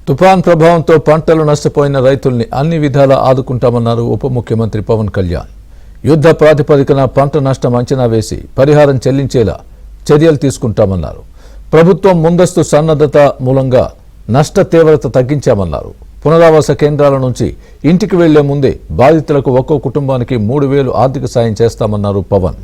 తుఫాన్ ప్రభావంతో పంటలు నష్టపోయిన రైతుల్ని అన్ని విధాలా ఆదుకుంటామన్నారు ఉప ముఖ్యమంత్రి పవన్ కళ్యాణ్. యుద్ధ ప్రాతిపదికన పంట నష్టం అంచనా వేసి పరిహారం చెల్లించేలా చర్యలు తీసుకుంటామన్నారు. ప్రభుత్వం ముందస్తు సన్నద్ధత మూలంగా నష్ట తీవ్రత తగ్గించామన్నారు. పునరావాస కేంద్రాల నుంచి ఇంటికి వెళ్లే ముందే బాధితులకు ఒక్కో కుటుంబానికి 3,000 ఆర్థిక సాయం చేస్తామన్నారు పవన్.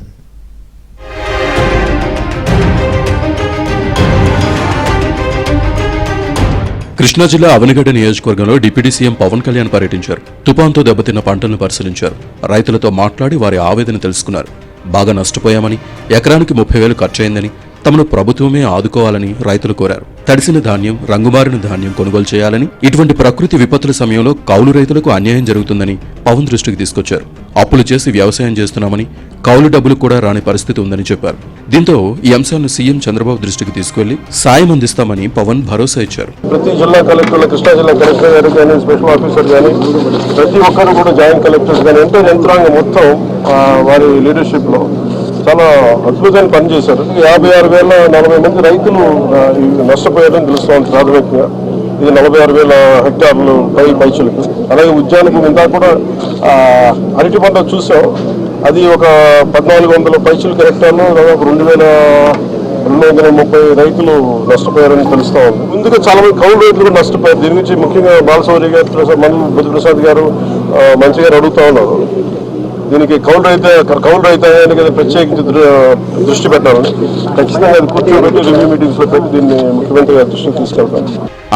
కృష్ణా జిల్లా అవనిగడ్డ నియోజకవర్గంలో డిప్యూటీ సీఎం పవన్ కళ్యాణ్ పర్యటించారు. తుపాన్తో దెబ్బతిన్న పంటలను పరిశీలించారు. రైతులతో మాట్లాడి వారి ఆవేదన తెలుసుకున్నారు. బాగా నష్టపోయామని, ఎకరానికి 30,000 ఖర్చయిందని, తమను ప్రభుత్వమే ఆదుకోవాలని రైతులు కోరారు. తడిసిన ధాన్యం, రంగుమారిన ధాన్యం కొనుగోలు చేయాలని, ఇటువంటి ప్రకృతి విపత్తుల సమయంలో కౌలు రైతులకు అన్యాయం జరుగుతుందని పవన్ దృష్టికి తీసుకొచ్చారు. అప్పులు చేసి వ్యవసాయం చేస్తున్నామని, కౌలు డబ్బులు కూడా రాని పరిస్థితి ఉందని చెప్పారు. దీంతో ఈ అంశాలను సీఎం చంద్రబాబు దృష్టికి తీసుకెళ్లి సాయం అందిస్తామని పవన్ భరోసా ఇచ్చారు. ప్రతి జిల్లా కలెక్టర్లు, కృష్ణా జిల్లా కలెక్టర్ గారు కానీ, స్పెషల్ ఆఫీసర్ కానీ, ప్రతి ఒక్కరు కూడా జాయింట్ కలెక్టర్స్ కానీ, ఎంతో యంత్రాంగం మొత్తం వారి లీడర్షిప్ లో చాలా అద్భుతంగా పనిచేశారు. 56,040 మంది రైతులు నష్టపోయారని తెలుస్తోంది. ప్రాథమికంగా ఇది 46,000 హెక్టార్లు పైచులకు. అలాగే ఉద్యానకు ఇంతా కూడా అరటి పంట చూసాం. అది ఒక 1,400 పైచులకు హెక్టార్లు, దాదాపు 2,230 రైతులు నష్టపోయారని తెలుస్తూ ఉంది. ముందుగా చాలా మంది కౌలు రైతులు కూడా నష్టపోయారు. దీని గురించి ముఖ్యంగా బాలశౌరి గారు, బుద్ధప్రసాద్ గారు మంచి గారు అడుగుతూ ఉన్నారు. దీనికి కౌలు రైతాంగానికి ప్రత్యేకించి దృష్టి పెట్టాలని ఖచ్చితంగా అది కూర్చోబెట్టి రివ్యూ మీటింగ్స్ లో పెట్టి దీన్ని ముఖ్యమంత్రి గారి దృష్టికి తీసుకెళ్తాం.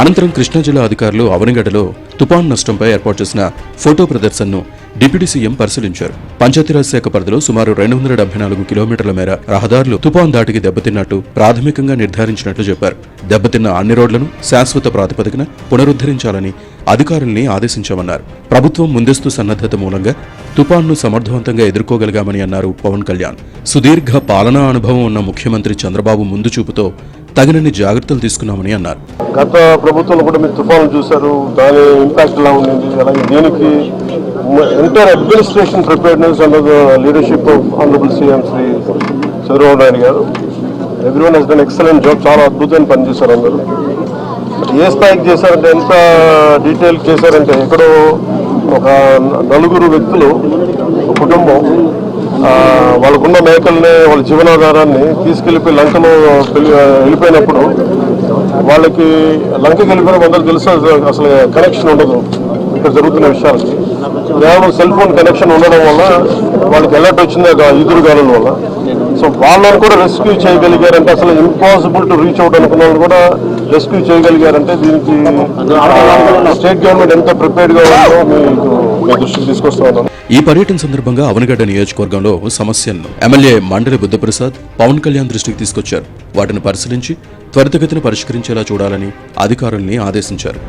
అనంతరం కృష్ణా జిల్లా అధికారులు అవనిగడ్డలో తుపాన్ నష్టంపై ఏర్పాటు చేసిన ఫోటో ప్రదర్శనను డిప్యూటీ సీఎం పరిశీలించారు. పంచాయతీరాజ్ శాఖ పరిధిలో సుమారు 274 కిలోమీటర్ల మేర రహదారులు తుపాన్ దాటికి దెబ్బతిన్నట్టు ప్రాథమికంగా నిర్ధారించినట్లు చెప్పారు. దెబ్బతిన్న అన్ని రోడ్లను శాశ్వత ప్రాతిపదికన పునరుద్ధరించాలని అధికారుల్ని ఆదేశించామన్నారు. ప్రభుత్వం ముందస్తు సన్నద్ధత మూలంగా తుపాన్ను సమర్థవంతంగా ఎదుర్కోగలిగామని అన్నారు పవన్ కళ్యాణ్. సుదీర్ఘ పాలనా అనుభవం ఉన్న ముఖ్యమంత్రి చంద్రబాబు ముందు చూపుతో తగినన్ని జాగ్రత్తలు తీసుకున్నామని అన్నారు. గత ప్రభుత్వంలో కూడా మీరు తుఫాను చూశారు, దాని ఇంపాక్ట్ ఎలా ఉండింది. అలాగే దీనికి entire administration preparedness under the leadership of honourable CM Shri Chandrababu Naidu garu. Everyone has done excellent job. చాలా అద్భుతంగా పనిచేశారు అందరూ. ఏ స్థాయికి చేశారంటే, ఎంత డీటెయిల్ చేశారంటే, ఎక్కడో ఒక 4 వ్యక్తులు, కుటుంబం వాళ్ళకున్న మేకల్ని, వాళ్ళ జీవనాధారాన్ని తీసుకెళ్ళిపోయి లంకలో వెళ్ళిపోయినప్పుడు వాళ్ళకి లంకకి వెళ్ళిపోయిన అందరూ తెలుసు అసలు కనెక్షన్ ఉండదు ఇక్కడ జరుగుతున్న విషయాలకి. కేవలం సెల్ ఫోన్ కనెక్షన్ ఉండడం వల్ల వాళ్ళకి అలర్ట్ వచ్చింది ఈదురుగాలుల వల్ల. సో వాళ్ళని కూడా రెస్క్యూ చేయగలిగారంటే, అసలు ఇంపాసిబుల్ టు రీచ్ అవుట్ అనుకున్న వాళ్ళు కూడా రెస్క్యూ చేయగలిగారంటే దీనికి స్టేట్ గవర్నమెంట్ ఎంత ప్రిపేర్డ్గా ఉందో మీ దృష్టికి తీసుకొస్తా ఉన్నాను. ఈ పర్యటన సందర్భంగా అవనిగడ్డ నియోజకవర్గంలో సమస్యలను ఎమ్మెల్యే మండలి బుద్ధప్రసాద్ పవన్ కళ్యాణ్ దృష్టికి తీసుకొచ్చారు. వాటిని పరిశీలించి త్వరితగతిన పరిష్కరించేలా చూడాలని అధికారుల్ని ఆదేశించారు.